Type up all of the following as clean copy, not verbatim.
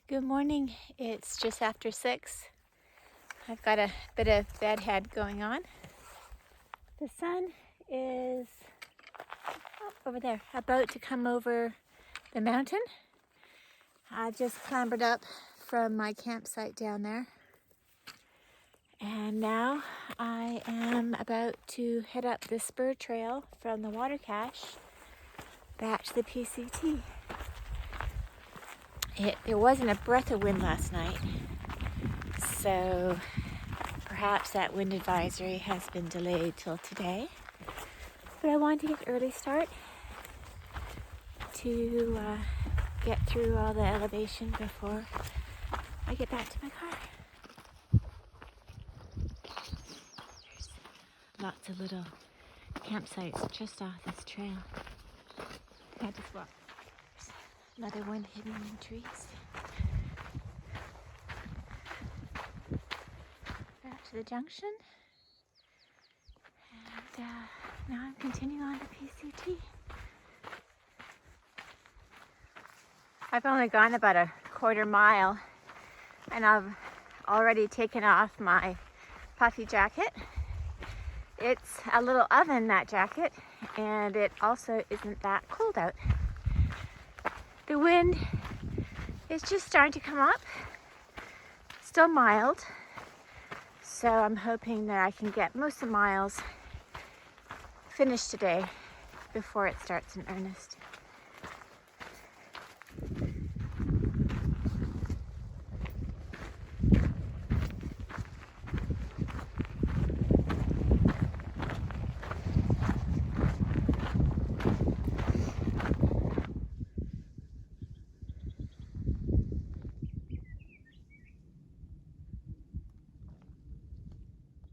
Good morning. It's just after 6. I've got a bit of bedhead going on. The sun is over there, about to come over the mountain. I just clambered up from my campsite down there. And now I am about to head up the spur trail from the water cache back to the PCT. There wasn't a breath of wind last night, so perhaps that wind advisory has been delayed till today. But I wanted to get an early start to get through all the elevation before I get back to my car. There's lots of little campsites just off this trail. I just walked. There's another one hidden in the trees. Back to the junction. And now I'm continuing on to PCT. I've only gone about a quarter mile and I've already taken off my puffy jacket. It's a little oven, that jacket, and it also isn't that cold out. The wind is just starting to come up, still mild, so I'm hoping that I can get most of the miles finished today before it starts in earnest.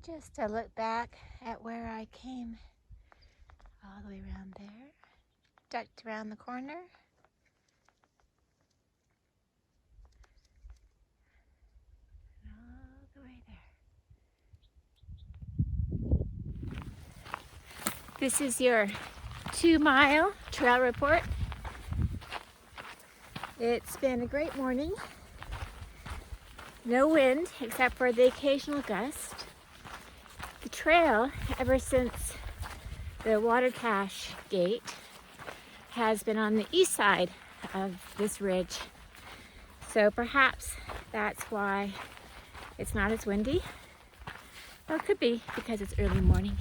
Just a look back at where I came, all the way around there, ducked around the corner, and all the way there. This is your 2-mile trail report. It's been a great morning. No wind except for the occasional gust. The trail, ever since the water cache gate, has been on the east side of this ridge. So perhaps that's why it's not as windy. Well, it could be because it's early morning.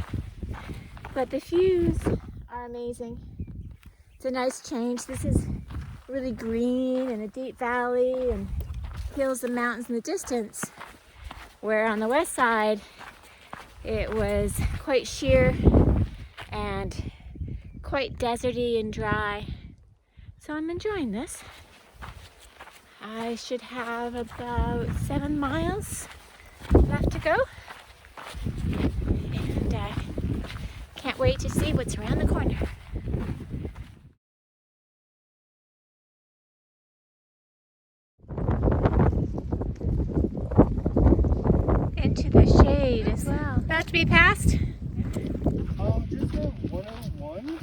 But the views are amazing. It's a nice change. This is really green and a deep valley and hills and mountains in the distance, where on the west side it was quite sheer and quite deserty and dry. So I'm enjoying this. I should have about 7 miles left to go. And I can't wait to see what's around the corner. Into the shade as well. About to be passed? Just at 101.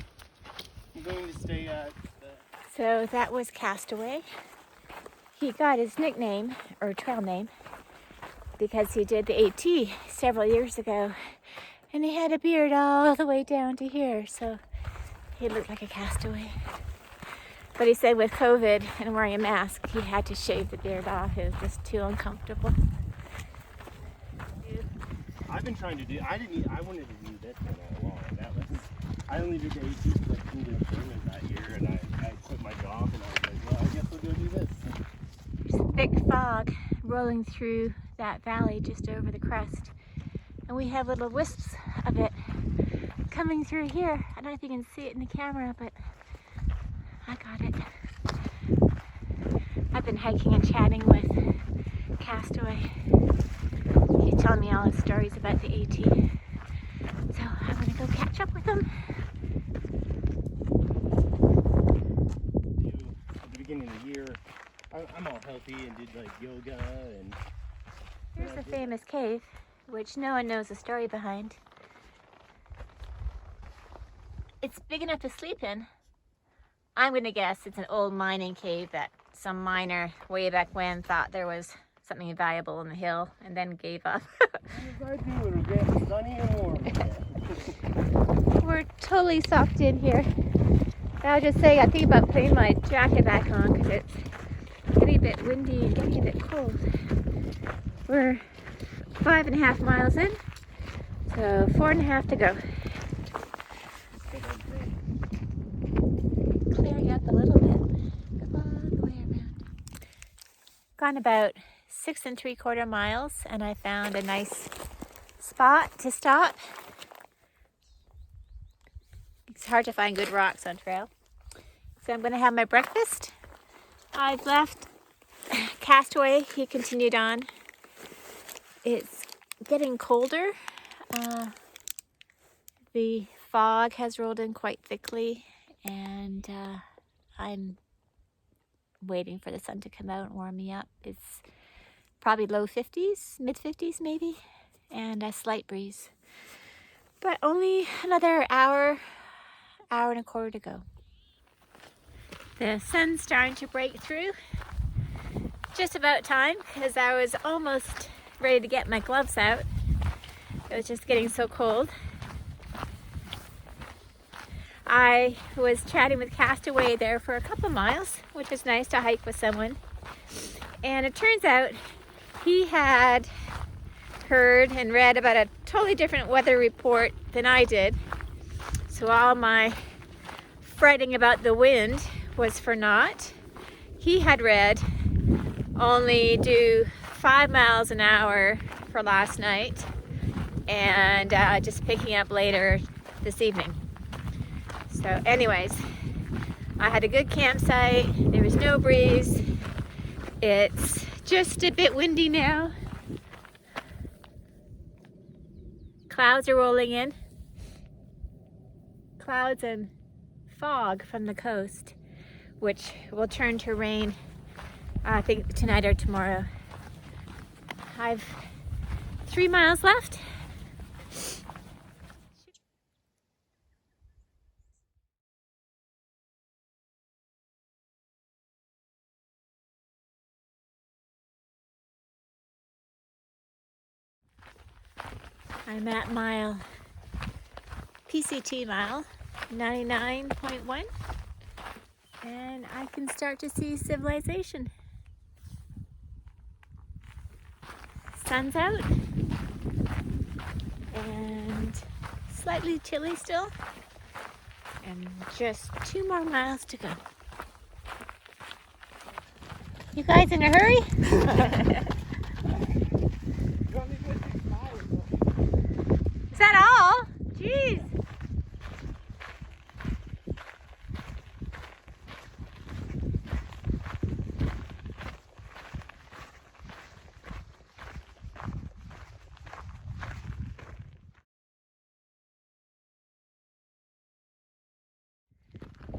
I'm going to stay at the... So that was Castaway. He got his nickname, or trail name, because he did the AT several years ago. And he had a beard all the way down to here, so he looked like a castaway. But he said with COVID and wearing a mask, he had to shave the beard off. It was just too uncomfortable. I've been trying to do... I wanted to do this one all along. I only did the AT because I couldn't get a permit that year, and I quit my job, and I was like, well, I guess I'll go do this. There's thick fog rolling through that valley just over the crest. And we have little wisps of it coming through here. I don't know if you can see it in the camera, but I got it. I've been hiking and chatting with Castaway. He's telling me all his stories about the AT. So I'm gonna go catch up with him. At the beginning of the year, I'm all healthy and did like yoga and... Here's the famous cave, which no one knows the story behind. It's big enough to sleep in. I'm gonna guess it's an old mining cave that some miner way back when thought there was something valuable in the hill and then gave up. What did I do? It'll get sunny and warm again. We're totally socked in here. I was just saying, I think about putting my jacket back on because it's getting a bit windy and getting a bit cold. We're 5.5 miles in, so 4.5 to go. Clearing up a little bit. Go all the way around. Gone about 6.75 miles, and I found a nice spot to stop. It's hard to find good rocks on trail. So I'm going to have my breakfast. I've left Castaway. He continued on. It's getting colder. The fog has rolled in quite thickly, and I'm waiting for the sun to come out and warm me up. It's probably low 50s, mid 50s maybe, and a slight breeze. But only another hour and a quarter to go. The sun's starting to break through. Just about time, because I was almost ready to get my gloves out. It was just getting so cold. I was chatting with Castaway there for a couple miles, which was nice to hike with someone. And it turns out he had heard and read about a totally different weather report than I did. So all my fretting about the wind was for naught. He had read only do 5 miles an hour for last night, and just picking up later this evening. So anyways, I had a good campsite. There was no breeze. It's just a bit windy now. Clouds are rolling in. Clouds and fog from the coast, which will turn to rain, I think tonight or tomorrow. I've 3 miles left. I'm at mile, PCT mile 99.1, and I can start to see civilization. Sun's out, and slightly chilly still, and just 2 more miles to go. You guys in a hurry? Is that all? Jeez.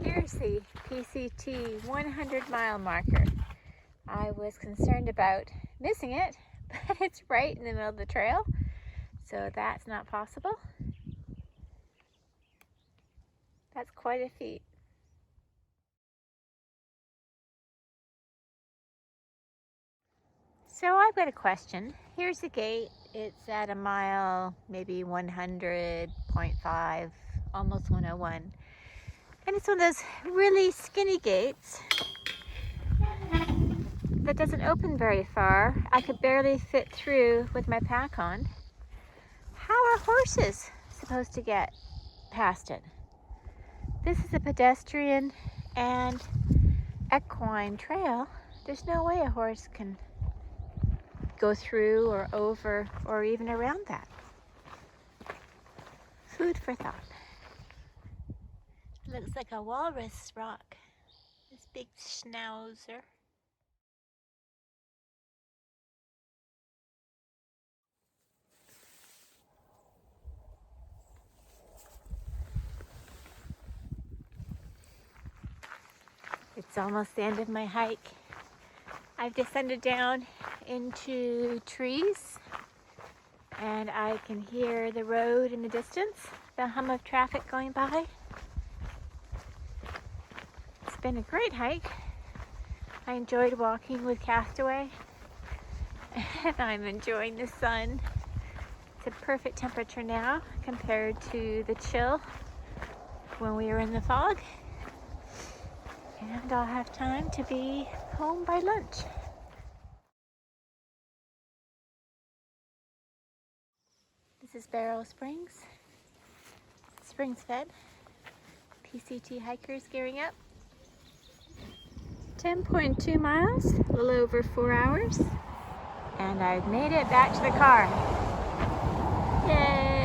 Here's the PCT 100-mile marker. I was concerned about missing it, but it's right in the middle of the trail, so that's not possible. That's quite a feat. So I've got a question. Here's the gate. It's at a mile, maybe 100.5, almost 101. And it's one of those really skinny gates that doesn't open very far. I could barely fit through with my pack on. How are horses supposed to get past it? This is a pedestrian and equine trail. There's no way a horse can go through or over or even around that. Food for thought. Looks like a walrus rock. This big schnauzer. It's almost the end of my hike. I've descended down into trees, and I can hear the road in the distance, the hum of traffic going by. It's been a great hike. I enjoyed walking with Castaway, and I'm enjoying the sun. It's a perfect temperature now compared to the chill when we were in the fog. And I'll have time to be home by lunch. This is Barrel Springs. Springs fed. PCT hikers gearing up. 10.2 miles, a little over 4 hours. And I've made it back to the car. Yay!